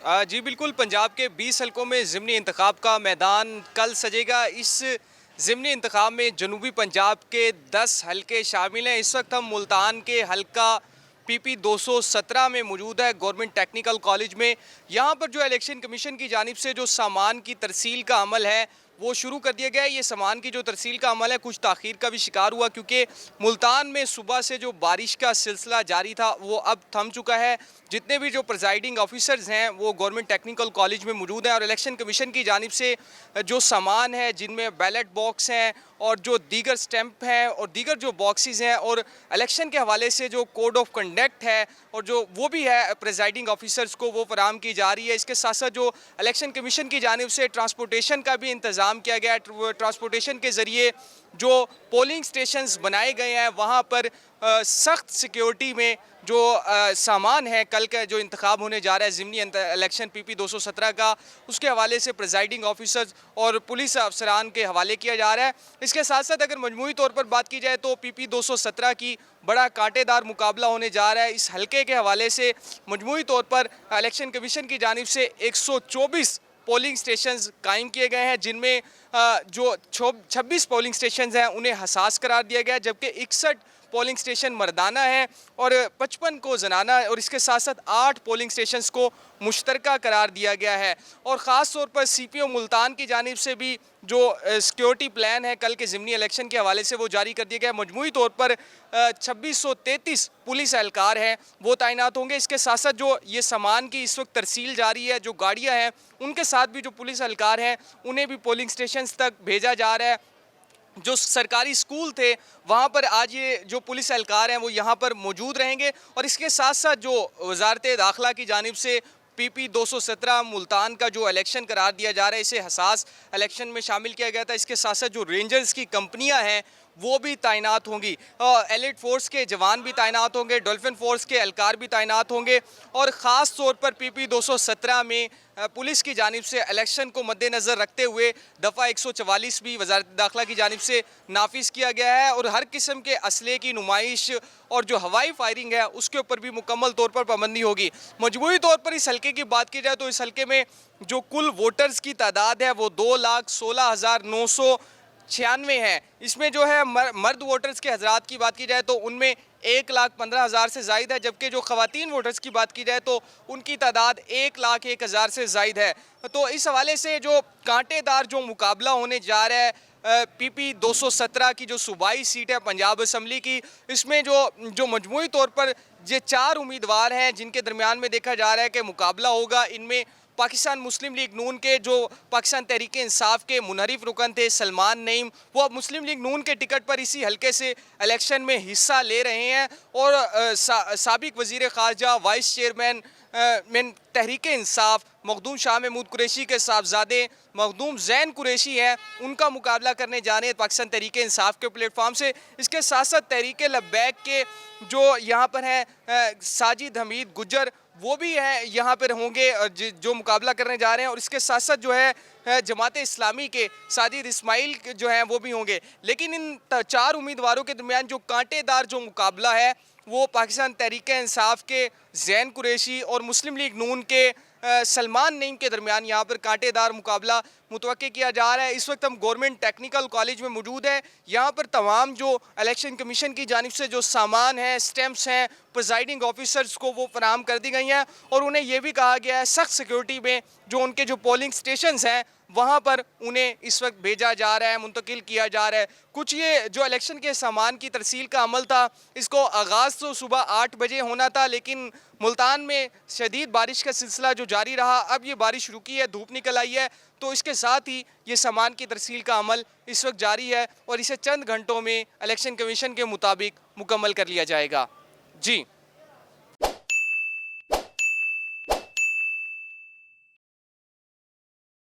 जी बिल्कुल, पंजाब के 20 हलकों में ज़िमनी इंतखाब का मैदान कल सजेगा। इस ज़िमनी इंतखाब में जनूबी पंजाब के 10 हलके शामिल हैं। इस वक्त हम मुल्तान के हलका पीपी 217 में मौजूद है, गवर्नमेंट टेक्निकल कॉलेज में। यहाँ पर जो इलेक्शन कमीशन की जानिब से जो सामान की तरसील का अमल है वो शुरू कर दिया गया है। ये सामान की जो तरसील का अमल है कुछ ताख़ीर का भी शिकार हुआ, क्योंकि मुल्तान में सुबह से जो बारिश का सिलसिला जारी था वो अब थम चुका है। जितने भी जो प्रिजाइडिंग ऑफिसर्स हैं वो गवर्नमेंट टेक्निकल कॉलेज में मौजूद हैं और इलेक्शन कमीशन की जानिब से जो सामान है, जिनमें बैलेट बॉक्स हैं और जो दीगर स्टैंप हैं और दीगर जो बॉक्सेस हैं और इलेक्शन के हवाले से जो कोड ऑफ कंडक्ट है और जो वो भी है प्रिजाइडिंग ऑफिसर्स को वो फराहम की जा रही है। इसके साथ साथ जो इलेक्शन कमीशन की जानिब से ट्रांसपोर्टेशन का भी इंतज़ाम किया गया है। ट्रांसपोर्टेशन के ज़रिए जो पोलिंग स्टेशंस बनाए गए हैं वहाँ पर सख्त सिक्योरिटी में जो सामान है कल का जो इंतखाब होने जा रहा है ज़िमनी इलेक्शन पीपी 217 का, उसके हवाले से प्रिजाइडिंग ऑफिसर्स और पुलिस अफसरान के हवाले किया जा रहा है। इसके साथ साथ अगर मजमूई तौर पर बात की जाए तो पीपी 217 की बड़ा कांटेदार मुकाबला होने जा रहा है। इस हलके के हवाले से मजमूई तौर पर इलेक्शन कमीशन की जानिब से 124 पोलिंग स्टेशंस कायम किए गए हैं, जिनमें जो 26 पोलिंग स्टेशंस हैं उन्हें हसास करार दिया गया है, जबकि 61 पोलिंग स्टेशन मर्दाना है और 55 को जनाना है और इसके साथ साथ 8 पोलिंग स्टेशंस को मुश्तरका करार दिया गया है। और ख़ास तौर पर सीपीओ मुल्तान की जानिब से भी जो सिक्योरिटी प्लान है कल के ज़िमनी इलेक्शन के हवाले से वो जारी कर दिया गया है। मजमूई तौर पर 2633 पुलिस एहलकार हैं वो तैनात होंगे। इसके साथ साथ जो ये सामान की इस वक्त तरसील जारी है, जो गाड़ियाँ हैं उनके साथ भी जो पुलिस एहलकार हैं उन्हें भी पोलिंग स्टेशंस तक भेजा जा रहा है। जो सरकारी स्कूल थे वहाँ पर आज ये जो पुलिस एहलकार हैं वो यहाँ पर मौजूद रहेंगे। और इसके साथ साथ जो वजारत दाखिला की जानिब से पीपी 217 मुल्तान का जो इलेक्शन करार दिया जा रहा है, इसे हसास इलेक्शन में शामिल किया गया था। इसके साथ साथ जो रेंजर्स की कंपनियां हैं वो भी तैनात होंगी, एलिट फोर्स के जवान भी तैनात होंगे, डॉल्फिन फोर्स के एहलकार भी तैनात होंगे। और ख़ास तौर पर पीपी 217 में पुलिस की जानिब से इलेक्शन को मद्देनज़र रखते हुए दफ़ा 144 भी वजारत दाखिला की जानिब से नाफिज किया गया है और हर किस्म के असले की नुमाइश और जो हवाई फायरिंग है उसके ऊपर भी मुकम्मल तौर पर पाबंदी होगी। मजबूरी तौर पर इस हल्के की बात की जाए तो इस हल्के में जो कुल वोटर्स की तादाद है वो 2,16,996 है। इसमें जो है मर्द वोटर्स के हजरात की बात की जाए तो उनमें 1,15,000 से ज़ायद है, जबकि जो ख़वातीन वोटर्स की बात की जाए तो उनकी तादाद 1,01,000 से ज़ायद है। तो इस हवाले से जो कांटेदार जो मुकाबला होने जा रहा है पीपी 217 की जो सूबाई सीट है पंजाब असम्बली की, इसमें जो मजमूई तौर पर ये 4 उम्मीदवार हैं जिनके दरमियान में देखा जा रहा है कि मुकाबला होगा। इनमें पाकिस्तान मुस्लिम लीग नून के जो पाकिस्तान तहरीक इंसाफ के मुनहरिफ रुकन थे सलमान नईम, वो अब मुस्लिम लीग नून के टिकट पर इसी हल्के से इलेक्शन में हिस्सा ले रहे हैं। और साबिक वज़ीर ख़ारजा वाइस चेयरमैन तहरीक इंसाफ मखदूम शाह महमूद कुरैशी के साहबजादे मखदूम जैन कुरैशी हैं, उनका मुकाबला करने जा रहे हैं पाकिस्तान तहरीक इंसाफ के प्लेटफॉर्म से। इसके साथ साथ तहरीक लब्बैक के जो यहाँ पर हैं साजिद हमीद गुज्जर, वो भी हैं यहाँ पर होंगे जो मुकाबला करने जा रहे हैं। और इसके साथ साथ जो है जमात इस्लामी के साजिद इस्माइल जो हैं वो भी होंगे। लेकिन इन 4 उम्मीदवारों के दरमियान जो कांटेदार जो मुकाबला है वो पाकिस्तान तहरीक इंसाफ के जैन कुरैशी और मुस्लिम लीग नून के सलमान नईम के दरमियान यहाँ पर कांटेदार मुकाबला मुतवक्के किया जा रहा है। इस वक्त हम गवर्नमेंट टेक्निकल कॉलेज में मौजूद है। यहाँ पर तमाम जो इलेक्शन कमीशन की जानिब से जो सामान है, स्टैंप्स हैं, प्रिजाइडिंग ऑफिसर्स को वो फराहम कर दी गई हैं और उन्हें यह भी कहा गया है सख्त सिक्योरिटी में जो उनके जो पोलिंग स्टेशंस हैं वहाँ पर उन्हें इस वक्त भेजा जा रहा है, मुंतकिल किया जा रहा है। कुछ ये जो इलेक्शन के सामान की तरसील का अमल था, इसको आगाज़ तो सुबह 8 बजे होना था, लेकिन मुल्तान में शदीद बारिश का सिलसिला जो जारी रहा, अब ये बारिश रुकी है, धूप निकल आई है, तो इसके साथ ही ये सामान की तरसील का अमल इस वक्त जारी है और इसे चंद घंटों में इलेक्शन कमीशन के मुताबिक मुकम्मल कर लिया जाएगा। जी।